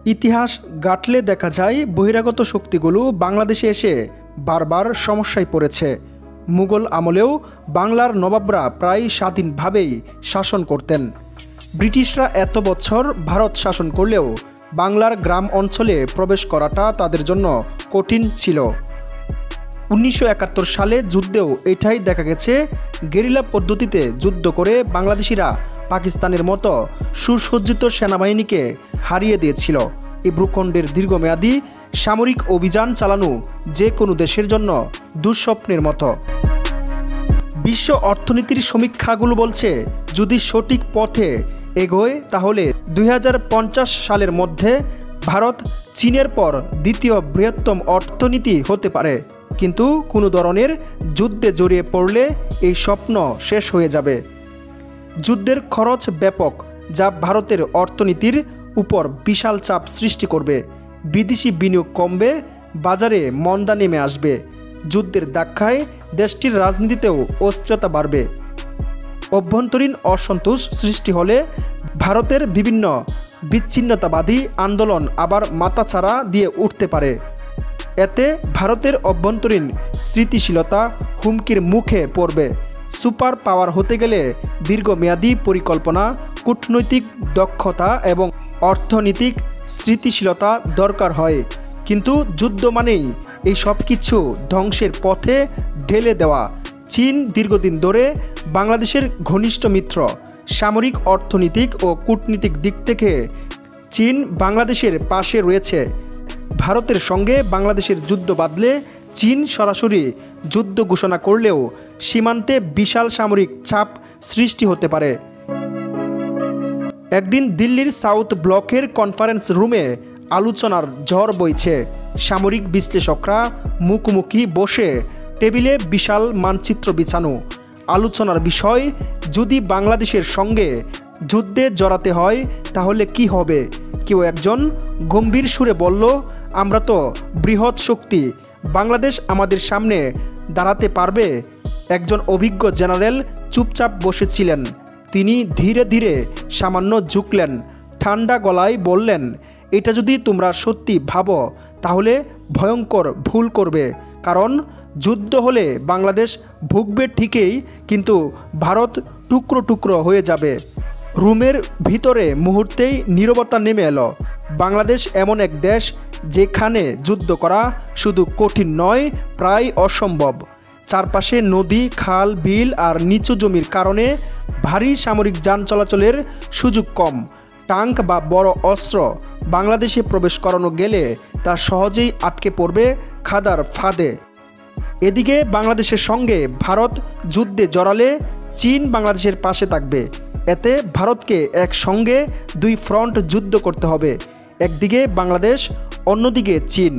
ইতিহাস ঘাঁটলে দেখা যায় বহিরাগত শক্তিগুলো বাংলাদেশে এসে বারবার সমস্যায় পড়েছে। মুঘল আমলেও বাংলার নবাবরা প্রায় স্বাধীনভাবেই শাসন করতেন। ব্রিটিশরা এত বছর ভারত শাসন করলেও বাংলার গ্রাম অঞ্চলে প্রবেশ করাটা তাদের জন্য কঠিন ছিল। 1971 সালে যুদ্ধেও এটাই দেখা গেছে। গেরিলা পদ্ধতিতে যুদ্ধ করে বাংলাদেশিরা পাকিস্তানের মতো সুসজ্জিত সেনাবাহিনীকে হারিয়ে দিয়েছিল। এই ভূখণ্ডের দীর্ঘমেয়াদী সামরিক অভিযান চালানো যে কোনো দেশের জন্য দুঃস্বপ্নের মতো। বিশ্ব অর্থনীতির সমীক্ষাগুলো বলছে, যদি সঠিক পথে এগোয় তাহলে 2050 সালের মধ্যে ভারত চীনের পর দ্বিতীয় বৃহত্তম অর্থনীতি হতে পারে। কিন্তু কোনো ধরনের যুদ্ধে জড়িয়ে পড়লে এই স্বপ্ন শেষ হয়ে যাবে। যুদ্ধের খরচ ব্যাপক, যা ভারতের অর্থনীতির উপর বিশাল চাপ সৃষ্টি করবে। বিদেশি বিনিয়োগ কমবে, বাজারে মন্দা নেমে আসবে। যুদ্ধের ধাক্কায় দেশটির রাজনীতিতেও অস্থিরতা বাড়বে। অভ্যন্তরীণ অসন্তোষ সৃষ্টি হলে ভারতের বিভিন্ন বিচ্ছিন্নতাবাদী আন্দোলন আবার মাথাচাড়া দিয়ে উঠতে পারে। এতে ভারতের অভ্যন্তরীণ স্থিতিশীলতা হুমকির মুখে পড়বে। সুপার পাওয়ার হতে গেলে দীর্ঘমেয়াদী পরিকল্পনা, কূটনৈতিক দক্ষতা এবং অর্থনৈতিক স্থিতিশীলতা দরকার হয়। কিন্তু যুদ্ধ মানেই এই সব কিছু ধ্বংসের পথে ঢেলে দেওয়া। চীন দীর্ঘদিন ধরে বাংলাদেশের ঘনিষ্ঠ মিত্র। সামরিক, অর্থনৈতিক ও কূটনীতিক দিক থেকে চীন বাংলাদেশের পাশে রয়েছে। ভারতের সঙ্গে বাংলাদেশের যুদ্ধ বাঁধলে চীন সরাসরি যুদ্ধ ঘোষণা করলেও সীমান্তে বিশাল সামরিক চাপ সৃষ্টি হতে পারে। একদিন দিল্লির সাউথ ব্লকের কনফারেন্স রুমে আলোচনার ঝড় বইছে। সামরিক বিশ্লেষকরা মুখোমুখি বসে, টেবিলে বিশাল মানচিত্র বিছানো। আলোচনার বিষয়, যদি বাংলাদেশের সঙ্গে যুদ্ধে জড়াতে হয় তাহলে কি হবে? কেউ একজন গম্ভীর সুরে বলল, আমরা তো বৃহৎ শক্তি, বাংলাদেশ আমাদের সামনে দাঁড়াতে পারবে? একজন অভিজ্ঞ জেনারেল চুপচাপ বসেছিলেন। তিনি ধীরে ধীরে সামান্য ঝুঁকলেন, ঠান্ডা গলায় বললেন, এটা যদি তোমরা সত্যি ভাবো তাহলে ভয়ঙ্কর ভুল করবে। কারণ যুদ্ধ হলে বাংলাদেশ ভুগবে ঠিকই, কিন্তু ভারত টুকরো টুকরো হয়ে যাবে। রুমের ভিতরে মুহূর্তেই নীরবতা নেমে এলো। বাংলাদেশ এমন এক দেশ যেখানে যুদ্ধ করা শুধু কঠিন নয়, প্রায় অসম্ভব। চারপাশে নদী, খাল, বিল আর নিচু জমির কারণে ভারী সামরিক যান চলাচলের সুযোগ কম। ট্যাঙ্ক বা বড় অস্ত্র বাংলাদেশে প্রবেশ করানো গেলে তা সহজেই আটকে পড়বে খাদার ফাঁদে। এদিকে বাংলাদেশের সঙ্গে ভারত যুদ্ধে জড়ালে চীন বাংলাদেশের পাশে থাকবে। এতে ভারতকে একসঙ্গে দুই ফ্রন্ট যুদ্ধ করতে হবে। একদিকে বাংলাদেশ, অন্যদিকে চীন।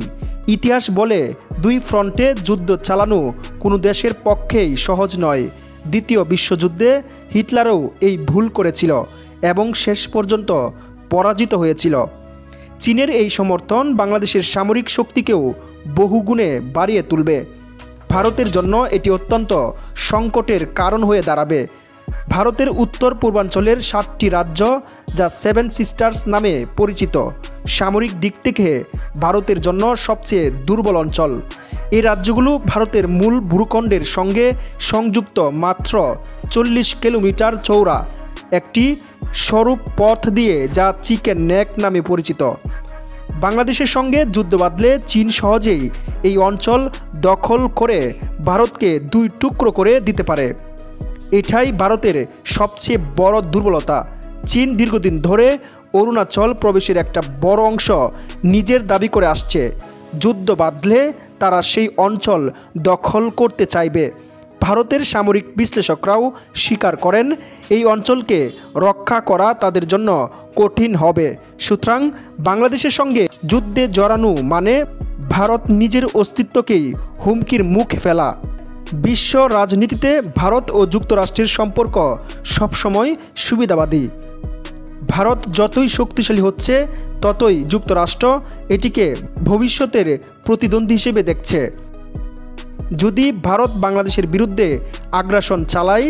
ইতিহাস বলে, দুই ফ্রন্টে যুদ্ধ চালানো কোনো দেশের পক্ষেই সহজ নয়। দ্বিতীয় বিশ্বযুদ্ধে হিটলারও এই ভুল করেছিল এবং শেষ পর্যন্ত পরাজিত হয়েছিল। চীনের এই সমর্থন বাংলাদেশের সামরিক শক্তিকেও বহুগুণে বাড়িয়ে তুলবে। ভারতের জন্য এটি অত্যন্ত সংকটের কারণ হয়ে দাঁড়াবে। ভারতের উত্তর পূর্বাঞ্চলের 7টি রাজ্য, যা সেভেন সিস্টার্স নামে পরিচিত, সামরিক দিক থেকে ভারতের জন্য সবচেয়ে দুর্বল অঞ্চল। এই রাজ্যগুলো ভারতের মূল ভূখণ্ডের সঙ্গে সংযুক্ত মাত্র 40 কিলোমিটার চওড়া একটি সরু পথ দিয়ে, যা চিকেন নেক নামে পরিচিত। বাংলাদেশের সঙ্গে যুদ্ধ বাঁধলে চীন সহজেই এই অঞ্চল দখল করে ভারতকে দুই টুকরো করে দিতে পারে। এটাই ভারতের সবচেয়ে বড় দুর্বলতা। চীন দীর্ঘদিন ধরে অরুণাচল প্রবেশের একটা বড় অংশ নিজের দাবি করে আসছে। যুদ্ধ বাঁধলে তারা সেই অঞ্চল দখল করতে চাইবে। ভারতের সামরিক বিশ্লেষকরাও স্বীকার করেন, এই অঞ্চলকে রক্ষা করা তাদের জন্য কঠিন হবে। সুতরাং বাংলাদেশের সঙ্গে যুদ্ধে জড়ানো মানে ভারত নিজের অস্তিত্বকেই হুমকির মুখে ফেলা। বিশ্ব রাজনীতিতে ভারত ও যুক্তরাষ্ট্রের সম্পর্ক সবসময় সুবিধাবাদী। ভারত যতই শক্তিশালী হচ্ছে ততই যুক্তরাষ্ট্র এটিকে ভবিষ্যতের প্রতিদ্বন্দ্বী হিসেবে দেখছে। যদি ভারত বাংলাদেশের বিরুদ্ধে আগ্রাসন চালায়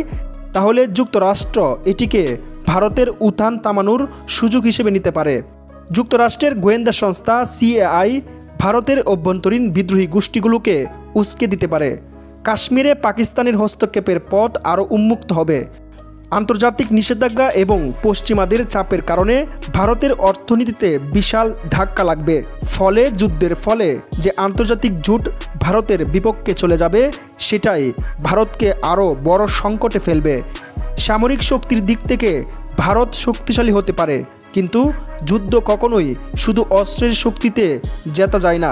তাহলে যুক্তরাষ্ট্র এটিকে ভারতের উত্থান থামানোর সুযোগ হিসেবে নিতে পারে। যুক্তরাষ্ট্রের গোয়েন্দা সংস্থা সিআইএ ভারতের অভ্যন্তরীণ বিদ্রোহী গোষ্ঠীগুলোকে উস্কে দিতে পারে। কাশ্মীরে পাকিস্তানের হস্তক্ষেপের পথ আরও উন্মুক্ত হবে। আন্তর্জাতিক নিষেধাজ্ঞা এবং পশ্চিমাদের চাপের কারণে ভারতের অর্থনীতিতে বিশাল ধাক্কা লাগবে। ফলে যুদ্ধের ফলে যে আন্তর্জাতিক জোট ভারতের বিপক্ষে চলে যাবে, সেটাই ভারতকে আরও বড় সংকটে ফেলবে। সামরিক শক্তির দিক থেকে ভারত শক্তিশালী হতে পারে, কিন্তু যুদ্ধ কখনোই শুধু অস্ত্রের শক্তিতে জেতা যায় না।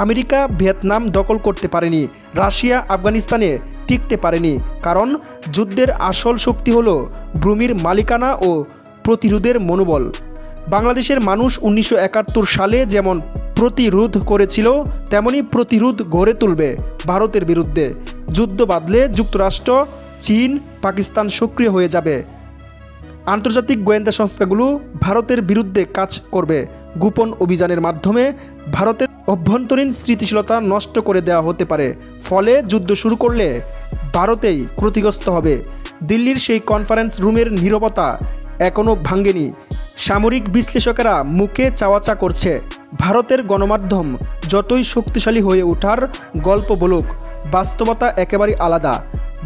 আমেরিকা ভিয়েতনাম দখল করতে পারেনি, রাশিয়া আফগানিস্তানে টিকতে পারেনি, কারণ যুদ্ধের আসল শক্তি হলো ভূমির মালিকানা ও প্রতিরোধের মনোবল। বাংলাদেশের মানুষ 1971 সালে যেমন প্রতিরোধ করেছিল, তেমনি প্রতিরোধ গড়ে তুলবে ভারতের বিরুদ্ধে। যুদ্ধ বাঁধলে যুক্তরাষ্ট্র, চীন, পাকিস্তান সক্রিয় হয়ে যাবে। আন্তর্জাতিক গোয়েন্দা সংস্থাগুলো ভারতের বিরুদ্ধে কাজ করবে। গোপন অভিযানের মাধ্যমে ভারতের অভ্যন্তরীণ স্থিতিশীলতা নষ্ট করে দেওয়া হতে পারে। ফলে যুদ্ধ শুরু করলে ভারতেই ক্ষতিগ্রস্ত হবে। দিল্লির সেই কনফারেন্স রুমের নীরবতা এখনও ভাঙেনি। সামরিক বিশ্লেষকেরা মুখে চাওয়াচা করছে। ভারতের গণমাধ্যম যতই শক্তিশালী হয়ে ওঠার গল্প বলুক, বাস্তবতা একেবারেই আলাদা।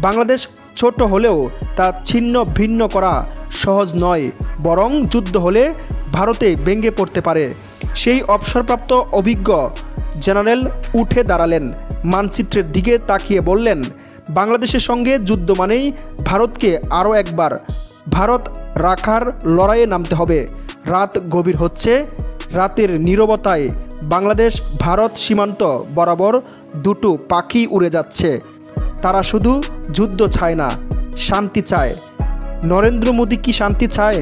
বাংলাদেশ ছোট হলেও তা ছিন্ন ভিন্ন করা সহজ নয়, বরং যুদ্ধ হলে ভারতে ভেঙে পড়তে পারে। সেই অবসরপ্রাপ্ত অভিজ্ঞ জেনারেল উঠে দাঁড়ালেন, মানচিত্রের দিকে তাকিয়ে বললেন, বাংলাদেশের সঙ্গে যুদ্ধ মানেই ভারতকে আরও একবার ভারত রাখার লড়াইয়ে নামতে হবে। রাত গভীর হচ্ছে। রাতের নীরবতায় বাংলাদেশ ভারত সীমান্ত বরাবর দুটো পাখি উড়ে যাচ্ছে। তারা শুধু যুদ্ধ চায় না, শান্তি চায়। নরেন্দ্র মোদী কি শান্তি চায়?